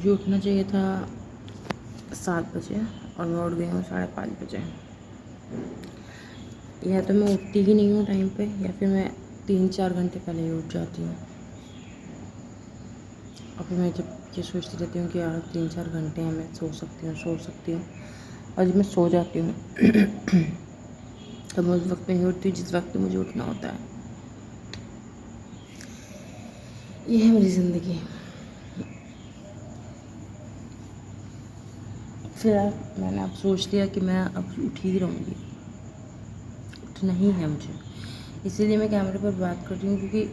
मुझे उठना चाहिए था 7 बजे और मैं उठ गई हूँ 5:30 बजे। या तो मैं उठती ही नहीं हूँ टाइम पे, या फिर मैं 3-4 घंटे पहले ही उठ जाती हूँ। और फिर मैं जब ये सोचती रहती हूँ कि यार 3-4 घंटे हैं, मैं सो सकती हूँ। और जब मैं सो जाती हूँ तो मैं उस वक्त नहीं उठती हूँ जिस वक्त मुझे उठना होता है। ये है मेरी ज़िंदगी। फिर मैंने अब सोच लिया कि मैं अब उठ ही रहूँगी, उठना ही है मुझे। इसीलिए मैं कैमरे पर बात कर रही हूँ, क्योंकि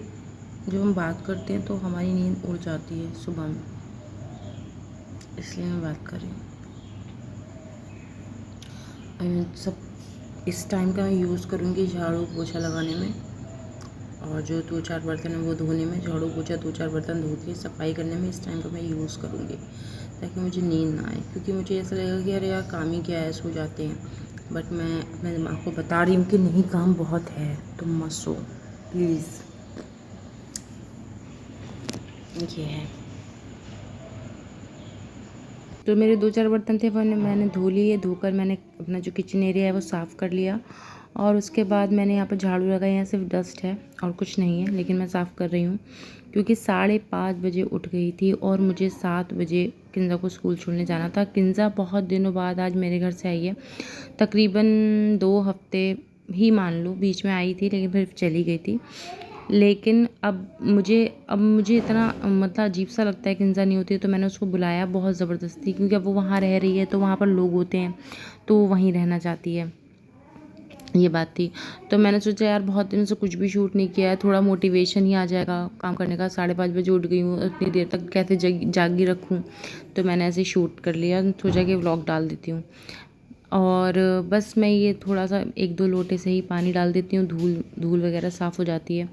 जब हम बात करते हैं तो हमारी नींद उड़ जाती है सुबह में, इसलिए मैं बात कर रही हूँ। सब इस टाइम का मैं यूज़ करूँगी झाड़ू पोछा लगाने में, और जो 2-4 बर्तन हैं वो धोने में। झाड़ू पोछा 2-4 बर्तन धो के सफाई करने में इस टाइम का मैं यूज़ करूँगी, ताकि मुझे नींद ना आए। क्योंकि मुझे ऐसा लगेगा कि अरे यार काम ही क्या है, सो जाते हैं। बट मैं अपने दिमाग को बता रही हूँ कि नहीं, काम बहुत है, तुम मत सो प्लीज़। ये है। तो मेरे 2-4 बर्तन थे, वो मैंने धो लिए। धोकर मैंने अपना जो किचन एरिया है वो साफ़ कर लिया, और उसके बाद मैंने यहाँ पर झाड़ू लगाया। यहाँ सिर्फ डस्ट है और कुछ नहीं है, लेकिन मैं साफ़ कर रही हूँ क्योंकि 5:30 बजे उठ गई थी और मुझे 7 बजे किंजा को स्कूल छोड़ने जाना था। किंजा बहुत दिनों बाद आज मेरे घर से आई है, तकरीबन 2 हफ्ते ही मान लो। बीच में आई थी लेकिन फिर चली गई थी। लेकिन अब मुझे इतना मतलब अजीब सा लगता है, किंजा नहीं होती है तो मैंने उसको बुलाया बहुत ज़बरदस्ती, क्योंकि अब वो वहाँ रह रही है तो वहाँ पर लोग होते हैं तो वो वहीं रहना चाहती है, ये बात थी। तो मैंने सोचा यार बहुत दिनों से कुछ भी शूट नहीं किया है, थोड़ा मोटिवेशन ही आ जाएगा काम करने का। 5:30 बजे उठ गई हूँ, इतनी देर तक कैसे जागी रखूँ। तो मैंने ऐसे शूट कर लिया, सोचा कि व्लॉग डाल देती हूँ। और बस मैं ये थोड़ा सा 1-2 लोटे से ही पानी डाल देती हूँ, धूल धूल वगैरह साफ़ हो जाती है।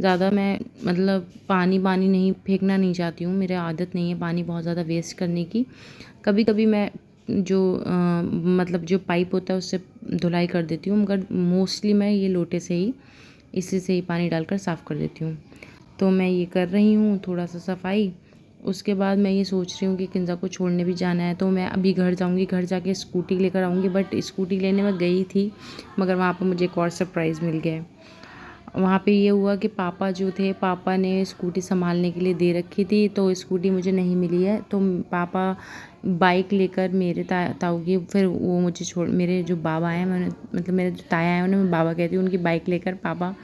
ज़्यादा मैं मतलब पानी नहीं फेंकना नहीं चाहती हूँ, मेरी आदत नहीं है पानी बहुत ज़्यादा वेस्ट करने की। कभी कभी मैं जो मतलब जो पाइप होता है उससे धुलाई कर देती हूँ, मगर मोस्टली मैं ये लोटे से ही, इसी से ही पानी डालकर साफ़ कर देती हूँ। तो मैं ये कर रही हूँ थोड़ा सा सफाई। उसके बाद मैं ये सोच रही हूँ कि किंजा को छोड़ने भी जाना है, तो मैं अभी घर जाऊँगी, घर जाके स्कूटी लेकर आऊँगी। बट स्कूटी लेने में गई थी, मगर वहाँ पर मुझे एक और सरप्राइज़ मिल गया। वहाँ पे ये हुआ कि पापा जो थे, पापा ने स्कूटी संभालने के लिए दे रखी थी, तो स्कूटी मुझे नहीं मिली है। तो पापा बाइक लेकर मेरे ताऊ की, फिर वो मुझे छोड़, मेरे जो बाबा हैं, मैंने मतलब मेरे जो ताया हैं उन्हें मैं बाबा कहती हूँ, उनकी बाइक लेकर पापा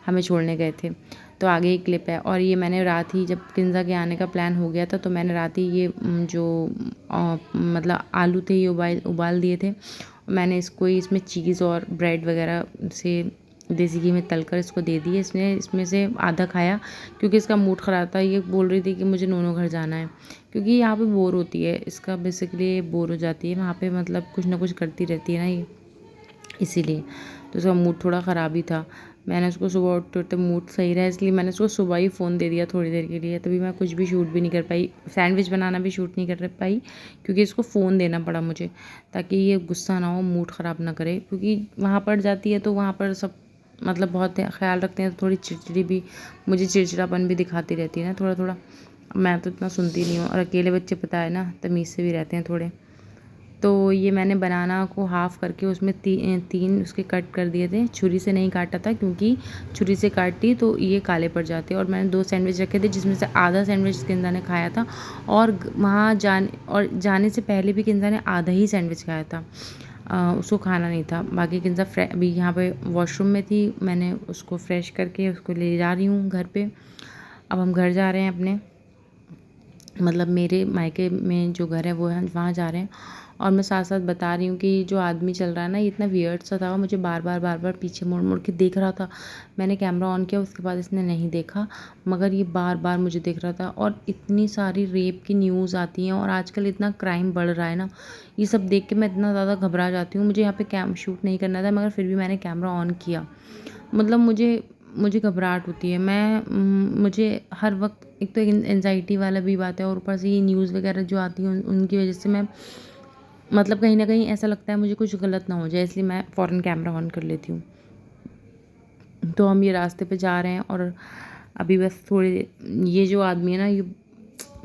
हमें छोड़ने गए थे। तो आगे एक क्लिप है। और ये मैंने रात ही, जब किंजा के आने का प्लान हो गया था, तो मैंने रात ही ये जो मतलब आलू थे ये उबाल दिए थे। मैंने इसको ही, इसमें चीज़ और ब्रेड वगैरह से देसी घी में तलकर इसको दे दिए। इसमें से आधा खाया क्योंकि इसका मूड ख़राब था। ये बोल रही थी कि मुझे नोनो घर जाना है, क्योंकि यहाँ पे बोर होती है, इसका बेसिकली बोर हो जाती है वहाँ पे, मतलब कुछ ना कुछ करती रहती है ना ये, इसीलिए। तो उसका मूड थोड़ा ख़राब ही था। मैंने उसको सुबह उठते उठते मूड सही रहा, इसलिए मैंने उसको सुबह ही फ़ोन दे दिया थोड़ी देर के लिए। तभी मैं कुछ भी शूट भी नहीं कर पाई, सैंडविच बनाना भी शूट नहीं कर पाई, क्योंकि इसको फ़ोन देना पड़ा मुझे, ताकि ये गुस्सा ना हो, मूड ख़राब ना करे। क्योंकि वहाँ पर जाती है तो वहाँ पर सब मतलब बहुत ख्याल रखते हैं, तो थोड़ी चिड़चिड़ी भी, मुझे चिड़चिड़ापन भी दिखाती रहती है ना थोड़ा थोड़ा। मैं तो इतना सुनती नहीं हूँ, और अकेले बच्चे पता है ना, तमीज़ से भी रहते हैं थोड़े। तो ये मैंने बनाना को हाफ़ करके उसमें 3 उसके कट कर दिए थे। छुरी से नहीं काटा था, क्योंकि छुरी से काटती तो ये काले पड़ जाते। और मैंने 2 सैंडविच रखे थे, जिसमें से आधा सैंडविच किंजा ने खाया था, और वहाँ जाने से पहले भी किंजा ने आधा ही सैंडविच खाया था। उसको खाना नहीं था। बाकी किंजा अभी यहाँ पे वॉशरूम में थी, मैंने उसको फ्रेश करके उसको ले जा रही हूँ घर पे। अब हम घर जा रहे हैं अपने, मतलब मेरे मायके में जो घर है वो है, वहाँ जा रहे हैं। और मैं साथ साथ बता रही हूँ कि जो आदमी चल रहा है ना, ये इतना वियर्ड सा था, मुझे बार बार पीछे मुड़ मुड़ के देख रहा था। मैंने कैमरा ऑन किया, उसके बाद इसने नहीं देखा, मगर ये बार बार मुझे देख रहा था। और इतनी सारी रेप की न्यूज़ आती हैं, और आजकल इतना क्राइम बढ़ रहा है ना, ये सब देख के मैं इतना ज़्यादा घबरा जाती हूँ। मुझे यहाँ पे शूट नहीं करना था, मगर फिर भी मैंने कैमरा ऑन किया। मतलब मुझे घबराहट होती है। मुझे हर वक्त, एक तो एंजाइटी वाला भी बात है, और ऊपर से ये न्यूज़ वगैरह जो आती हैं उनकी वजह से मैं, मतलब कहीं ना कहीं ऐसा लगता है मुझे कुछ गलत ना हो जाए, इसलिए मैं फ़ौरन कैमरा ऑन कर लेती हूँ। तो हम ये रास्ते पे जा रहे हैं, और अभी बस थोड़ी, ये जो आदमी है ना, ये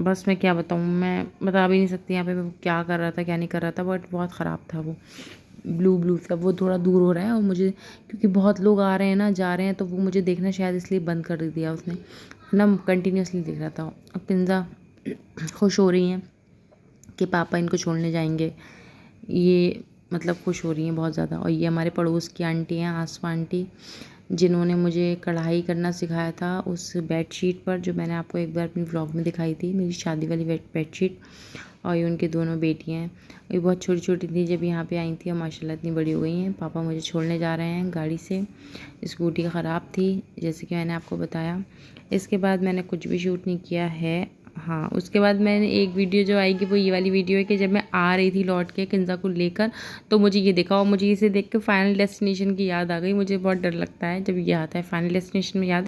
बस मैं क्या बताऊँ, मैं बता भी नहीं सकती यहाँ पे वो क्या कर रहा था क्या नहीं कर रहा था, बट बहुत ख़राब था वो। ब्लू ब्लू सा वो थोड़ा दूर हो रहा है, और मुझे क्योंकि बहुत लोग आ रहे हैं ना जा रहे हैं, तो वो मुझे देखना शायद इसलिए बंद कर दिया उसने, ना कंटिन्यूअसली देख रहा था। अब पिंज़ा खुश हो रही हैं कि पापा इनको छोड़ने जाएंगे, ये मतलब खुश हो रही हैं बहुत ज़्यादा। और ये हमारे पड़ोस की आंटी हैं, आसमा आंटी, जिन्होंने मुझे कढ़ाई करना सिखाया था उस बेडशीट पर, जो मैंने आपको एक बार अपनी व्लॉग में दिखाई थी, मेरी शादी वाली बेडशीट। और ये उनकी दोनों बेटियां हैं, ये बहुत छोटी छोटी थी जब यहाँ पे आई थी, और माशाल्लाह इतनी बड़ी हो गई हैं। पापा मुझे छोड़ने जा रहे हैं गाड़ी से, स्कूटी ख़राब थी जैसे कि मैंने आपको बताया। इसके बाद मैंने कुछ भी शूट नहीं किया है। हाँ, उसके बाद मैंने एक वीडियो जो आएगी वो ये वाली वीडियो है कि जब मैं आ रही थी लौट के किंज़ा को लेकर, तो मुझे ये देखा, और मुझे इसे देख के फाइनल डेस्टिनेशन की याद आ गई। मुझे बहुत डर लगता है जब ये आता है फाइनल डेस्टिनेशन में याद।